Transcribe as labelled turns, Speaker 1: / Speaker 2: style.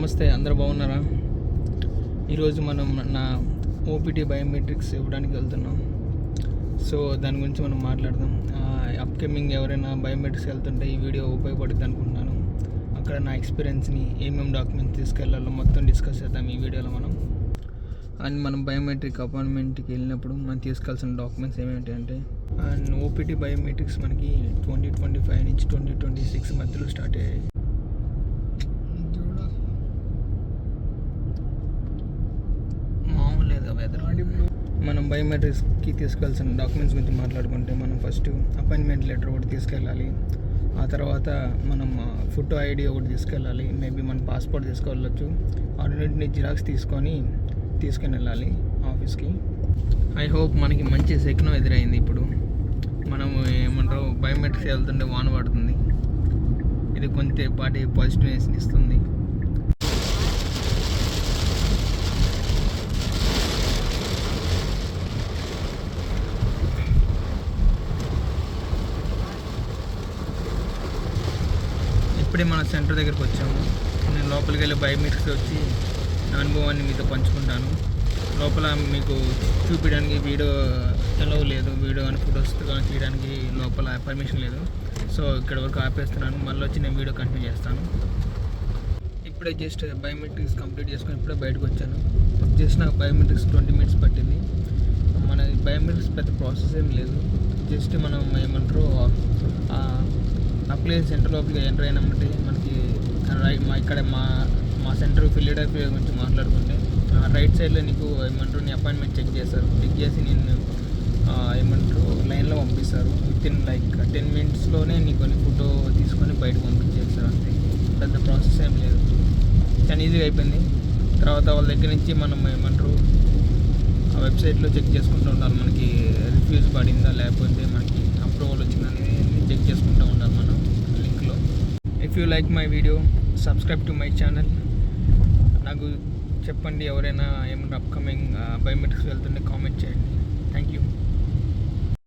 Speaker 1: నమస్తే, అందరూ బాగున్నారా? ఈరోజు మనం నా ఓపీటీ బయోమెట్రిక్స్ ఇవ్వడానికి వెళ్తున్నాం. సో దాని గురించి మనం మాట్లాడదాం. అప్కమింగ్ ఎవరైనా బయోమెట్రిక్స్ వెళ్తుంటే ఈ వీడియో ఉపయోగపడుతుంది అనుకుంటున్నాను. అక్కడ నా ఎక్స్పీరియన్స్ని ఏమేమి డాక్యుమెంట్స్ తీసుకెళ్లాలో మొత్తం డిస్కస్ చేద్దాం ఈ వీడియోలో అండ్ మనం బయోమెట్రిక్ అపాయింట్మెంట్కి వెళ్ళినప్పుడు మనం తీసుకెళ్లాల్సిన డాక్యుమెంట్స్ ఏమేంటి అంటే, అండ్ ఓపీటీ బయోమెట్రిక్స్ మనకి 2025 నుంచి 2026 మధ్యలో స్టార్ట్ అయ్యాయి. మనం బయోమెట్రిక్స్కి తీసుకెళ్లాల్సిన డాక్యుమెంట్స్ గురించి మాట్లాడుకుంటే, మనం ఫస్ట్ అపాయింట్మెంట్ లెటర్ ఒకటి తీసుకెళ్ళాలి. ఆ తర్వాత మనం ఫోటో ఐడి ఒకటి తీసుకెళ్ళాలి. మేబీ మన పాస్పోర్ట్ తీసుకెళ్ళచ్చు. అన్నింటినీ జిరాక్స్ తీసుకొని వెళ్ళాలి ఆఫీస్కి. ఐ హోప్ మనకి మంచి సెక్నం ఎదురైంది. ఇప్పుడు మనం ఏమంటారు, బయోమెట్రిక్స్ వెళ్తుంటే వాన పడుతుంది. ఇది కొంతపాటి పాజిటివ్నెస్ ఇస్తుంది. ఇప్పుడే మన సెంటర్ దగ్గరికి వచ్చాము. నేను లోపలికి వెళ్ళి బయోమెట్రిక్స్ వచ్చి నా అనుభవాన్ని మీతో పంచుకుంటాను. లోపల మీకు చూపించడానికి వీడియో ఎలవ్ లేదు, వీడియో కానీ ఫొటోస్ కానీ తీయడానికి లోపల పర్మిషన్ లేదు. సో ఇక్కడ వరకు ఆపేస్తున్నాను. మళ్ళీ వచ్చి నేను వీడియో కంటిన్యూ చేస్తాను. ఇప్పుడే జస్ట్ బయోమెట్రిక్స్ కంప్లీట్ చేసుకొని ఇప్పుడే బయటకు వచ్చాను. జస్ట్ నాకు బయోమెట్రిక్స్ 20 minutes పట్టింది. మన బయోమెట్రిక్స్ పెద్ద ప్రాసెస్ ఏం లేదు. జస్ట్ మనం ఏమంటారు, అప్లై సెంటర్ లోపలికి ఎంటర్ అయినామంటే మనకి ఇక్కడ మా సెంటర్ ఫిల్డప్ గురించి మాట్లాడుకుంటే, రైట్ సైడ్లో నీకు ఏమంటారు, నీ అపాయింట్మెంట్ చెక్ చేస్తారు. చెక్ చేసి నేను ఏమంటారు లైన్లో పంపిస్తారు. వితిన్ 10 minutesలోనే నీకు కొన్ని ఫోటో తీసుకొని బయటకు పంపించేస్తారు. అంతే, పెద్ద ప్రాసెస్ ఏం లేదు. చాలా ఈజీగా అయిపోయింది. తర్వాత వాళ్ళ దగ్గర నుంచి మనం ఏమంటారు ఆ వెబ్సైట్లో చెక్ చేసుకుంటూ ఉండాలి. మనకి రిఫ్యూజ్ పడిందా లేకపోతే మనకి అప్రూవల్ వచ్చిందా అనేది చెక్ చేసుకుంటూ ఉండాలి మనం లింక్లో. If you like my video, subscribe to my channel. నాకు చెప్పండి, ఎవరైనా ఏమన్నా అప్కమింగ్ బయోమెట్రిక్స్ వెళ్తుంటే కామెంట్ చేయండి. Thank you.